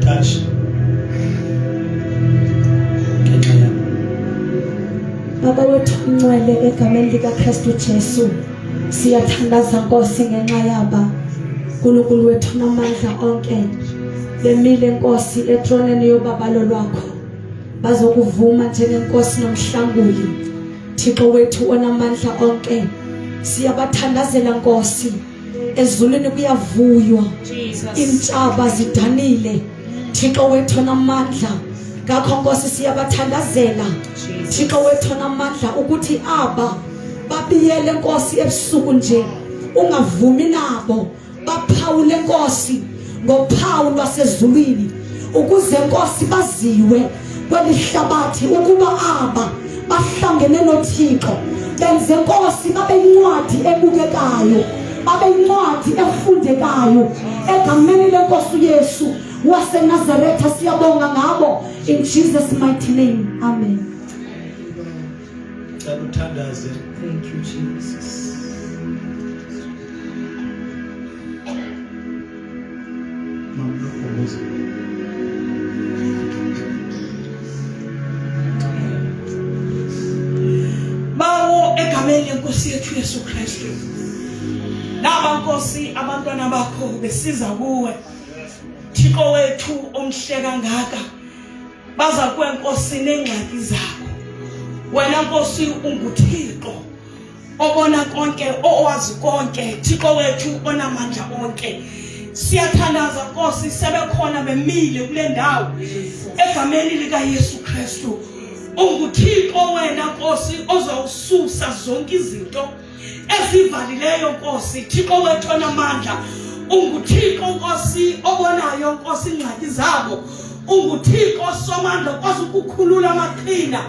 touch Baba wethu ungcwele egameni likaKristu Jesu siyathandaza Nkosi ngenxa yaba uNkulunkulu wethu namandla onke bemile Nkosi etroneni yobabalo lwakho bazokuvuma njengenkosi nomhlanguli. Thixo wethu onamandla onke siyabathandazela Nkosi, ezulwini kuyavuywa intshaba zidanile. Thixo wethu onamandla ngakho Nkosi siyabathandazela Thixo wethu namandla ukuthi aba babiyele Nkosi ebusuku nje ungavumi nabo baphawule Nkosi ngophawu lwasezulwini ukuze Nkosi baziwe kwelihlabathi ukuba aba bahlangene noThixo benze Nkosi babe incwadi ebukekayo babe incwadi efundekayo egameni lenkosi uYesu waseNazaretha. Siyabonga ngabo in Jesus mighty name, amen. Thank you, Jesus. Bawo egameni lenkosi yethu Yesu Kristu. Naba Nkosi abantwana bakho besiza kuwe. Thixo wethu omhle kangaka baza kwenkosi nengxaki zakho. Wena Nkosi unguThixo obona konke owazi konke. Thixo wethu onamandla onke siyathandaza Nkosi sebekhona bemile kule ndawo egameni lika Yesu Kristu. UnguThixo wena Nkosi ozawususa zonke izinto ezivalileyo Nkosi. Thixo wethu onamandla unguThixo Nkosi obonayo Nkosi ingxaki zabo. Unguthixo somandla okwazi ukukhulula amaqhina.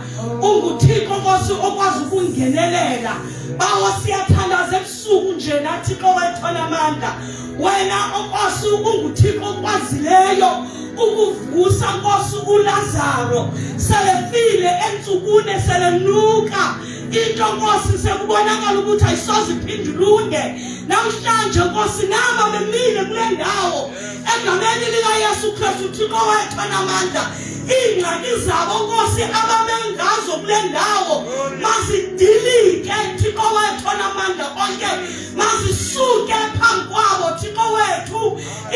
Unguthixo Nkosi okwazi ukungenelela. Bawo siyathandaza ebusuku nje nathi Thixo wethu onamandla wena Nkosi unguthixo okwazileyo ukuvusa Nkosi uLazaro selefile entsukune selenuka into Nkosi sekubonakala ukuthi ayisoze iphinde ilunge. Namhlanje Nkosi naba bemile kule ndawo egameni lika Yesu Kristu Thixo wethu onamandla ingxaki zabo Nkosi ababengazo kule ndawo mazidilike Thixo wethu onamandla onke mazisuke phambi kwabo Thixo wethu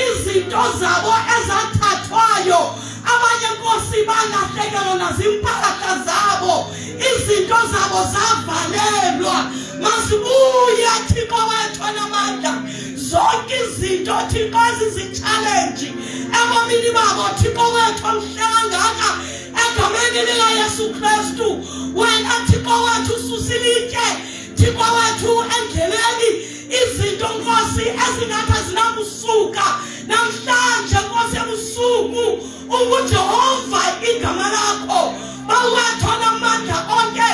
izinto zabo ezathathwayo abanye Nkosi balahlekelwa nazimpahla zabo izinto zabo zavalelwa masibuya Thixo wethu onamandla zonke izinto Thixo ezizi-challenge ebomini babo Thixo wethu omhle kangaka egameni lika Yesu Kristu wena Thixo wethu ususilike Thixo wethu endleleni izinto Nkosi ezingathi zinakusuka namhlanje Nkosi ebusuku uJehova igama lakho bawethu onamandla onke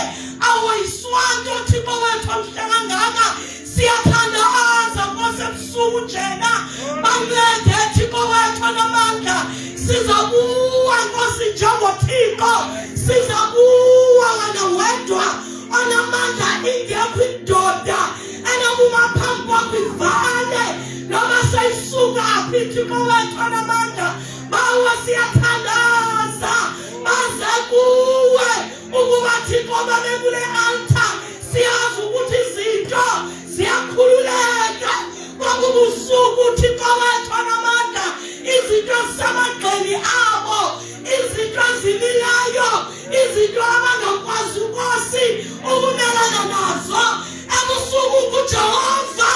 awayiswanto Thixo wethu omhle kangaka siyathandaza Nkosi ebusuku njena bamlede Thixo wethu onamandla sizakuwa Nkosi njengoThixo sizakuwa wena wedwa onamandla ingekho indoda enokuma phambi kwakho ivale noma sayisuka aphi Thixo wethu onamandla bawa siyathandaza baze kuwe ukuba Thixo babe kule altar siyazi ukuthi izinto ziyakhululeka kwakubusuku Thixo wethu onamandla izinto zamagqili abo izinto ezimilayo izinto abangakwazi Nkosi ukumelana nazo ebusuku kuJehova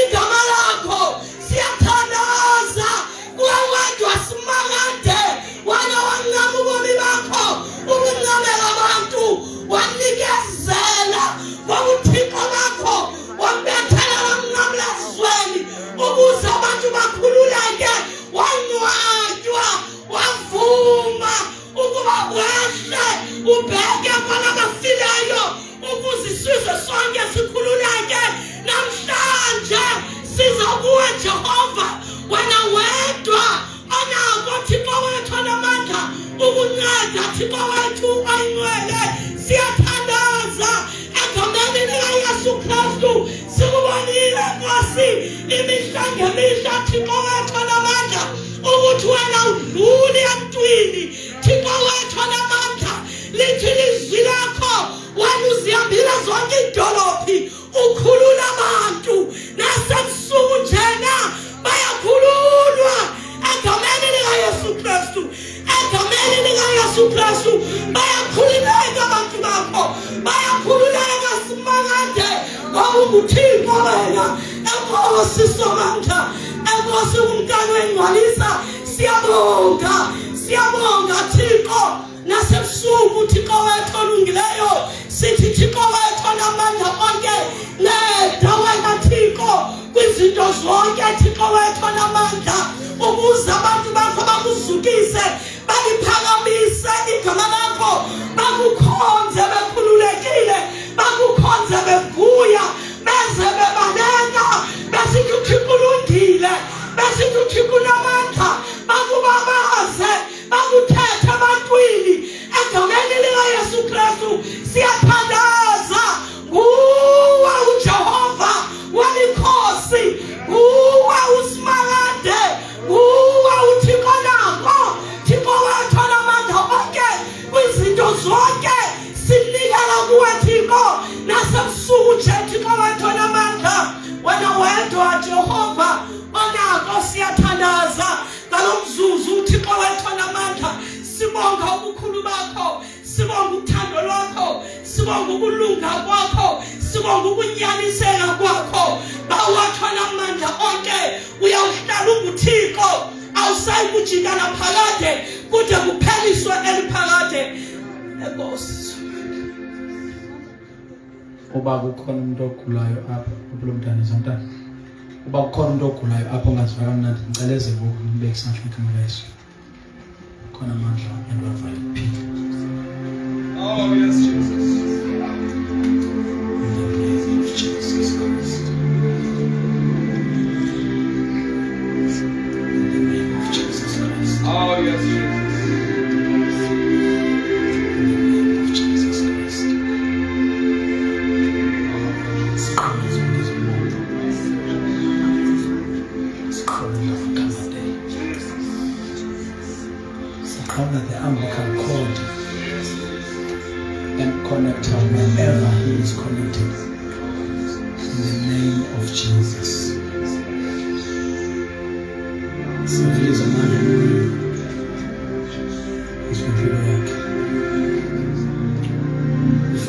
igama lakho siyathandaza kuwe wedwa Simakade wena wanqaba ubomi bakho ukunqabela abantu wanikezela kwakuThixo bakho wabethela wanqabela ezweni ukuze abantu bakhululeke wanqwatywa wavuma ukuba wehle ubheke kwalabafileyo ukuze isizwe sonke sikhululeke namhlanje siza kuwe Jehova wena wedwa onako Thixo wethu onamandla ukunceda Thixo wethu oyingcwele siyathandaza egameni likaYesu Kristu sikubonile Nkosi imihla ngemihla Thixo wethu onamandla ukuthi wena udlule emntwini Thixo wethu onamandla lithi lizwi lakho wena uzihambile zonke idolophi ukhulula abantu nasebusuku njena bayakhululwa egameni likaYesu Kristu egameni likaYesu Kristu bayakhululeka abantu bakho bayakhululeka Simakade ngoba uThixo wena enkosi somandla enkosi umntana wengcwalisa siyabonga Thixo nasebusuku Thixo wethu olungileyo sithi Thixo wethu onamandla onke nceda wena Thixo kwizinto zonke Thixo wethu onamandla ukuze abantu bakho bakuzukise baliphakamise igama lakho bakukhonze bekhululekile bakukhonze bevuya beze bebaleka besithi uThixo ulungile besithi uThixo unamandla bakubabaze bakuthethe ebantwini egameni likaYesu Kristu siyathandaza kuwe uJehova wemikhosi kuwe uSimakade kuwe uThixo nako Thixo wethu onamandla onke kwizinto zonke sinikela kuwe Thixo nasebusuku nje Thixo wethu onamandla wena wedwa Jehova onako siyathandaza ngalomzuzu Thixo wethu onamandla sibonga ubukhulu bakho sibonga uthando lwakho sibonga ukulunga kwakho sibonga ukunyanisela kwakho bawathola amandla onke uyawuhlala unguThixo awusayi kujika naphakade kude kupheliswe eliphakade enkosi Uba kukhona umuntu ogulayo apha kulomntana zamntana uba kukhona umuntu ogulayo apha ongazivanga mnandi ngiceleze ngoku nibeke isandla igama laYesu khona amandla endovayo kuphila Oh, yes, Jesus. in the name of Jesus Christ in the name of Jesus Christ Oh, yes, Jesus. in the name of Jesus Christ Siqhawula the umbilical cord and connect her wherever he is connected in the name of Jesus. So there is a man who's with you like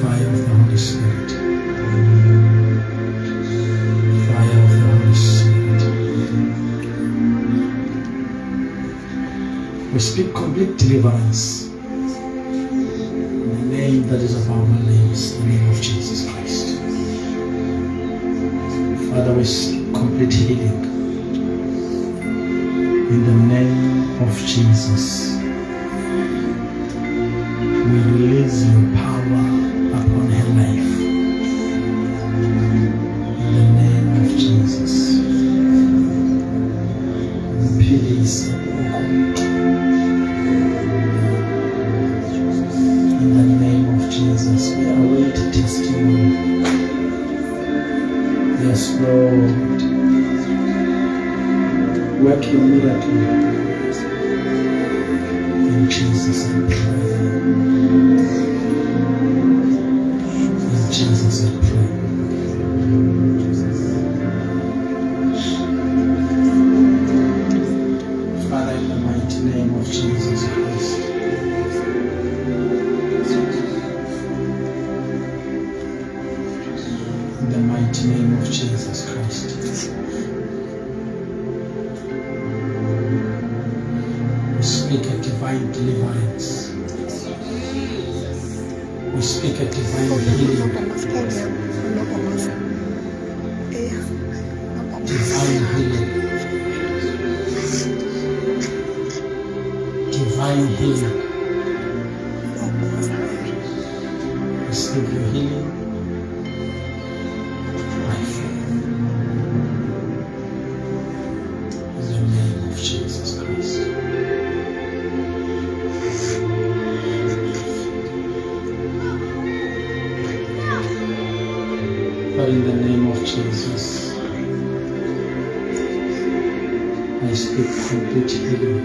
fire of the Holy Spirit. Fire of the Holy Spirit. We speak complete deliverance. Name that is above all names, the name of Jesus Christ. Father, we seek complete healing in the name of Jesus. We release your power upon her life in the name of Jesus. Please, in the name of Jesus, we await testimony. Yes, Lord. in the mighty name of Jesus Christ. In the mighty name of Jesus Christ. We speak a divine deliverance. We speak a divine healing. Divine healing. Divine healing. Receive your healing by faith. In the name of Jesus Christ. But in the name of Jesus, I speak complete healing,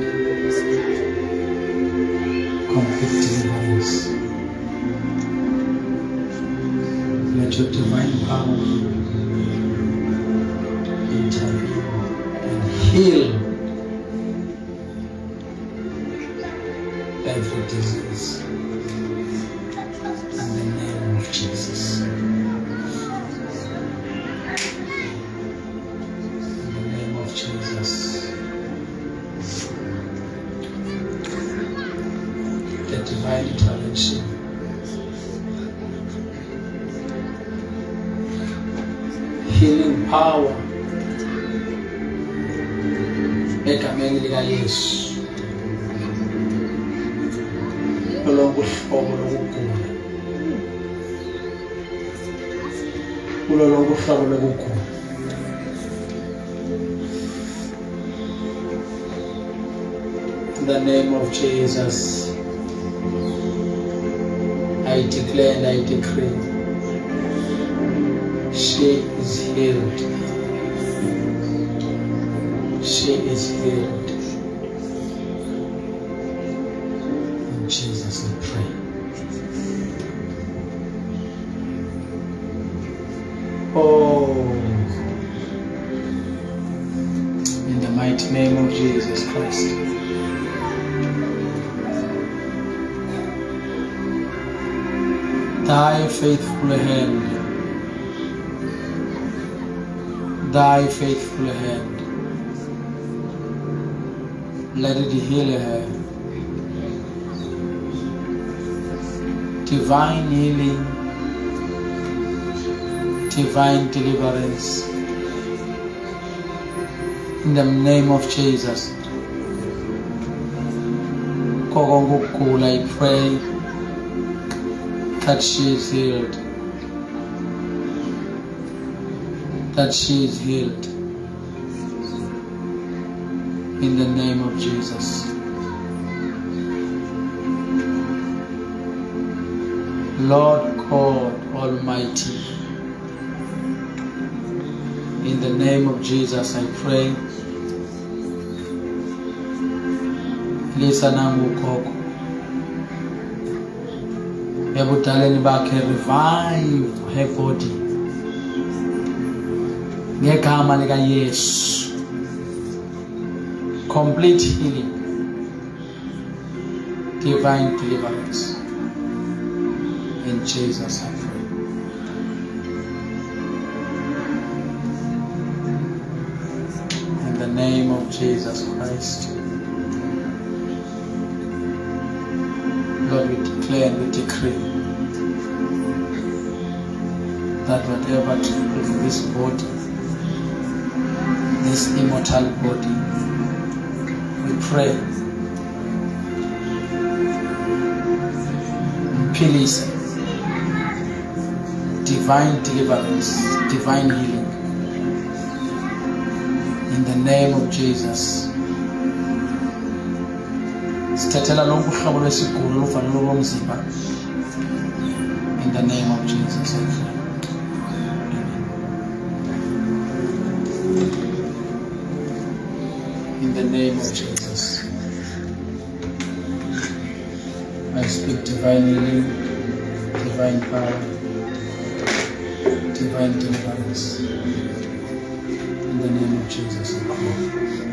complete deliverance. Let your divine power intervene and heal every disease in the name of Jesus. Jesus, the divine intervention, healing power, egameni lika Yesu, olonke uhlobo lokugula, olonke uhlobo lokugula. In the name of Jesus, I declare and I decree, she is healed. She is healed. In Jesus I pray. Oh, in the mighty name of Jesus Christ. Thy faithful hand, thy faithful hand, let it heal her. Divine healing, divine deliverance, in the name of Jesus. Kokongukula, I pray that she is healed. That she is healed. In the name of Jesus. Lord God Almighty, in the name of Jesus I pray. Lisa nangu koko. Ebudaleni bakhe, revive her body ngegama lika Yesu. Complete healing, divine deliverance. In Jesus I pray. In the name of Jesus Christ. Lord, we declare and we decree that whatever troubles this body, this immortal body, we pray, peace, divine deliverance, divine healing. In the name of Jesus. Sithathela lonke uhlobo lwesigulo lufanele lomzimba. In the name of Jesus. In the name of Jesus. I speak divine healing, divine power, divine deliverance. In the name of Jesus I pray.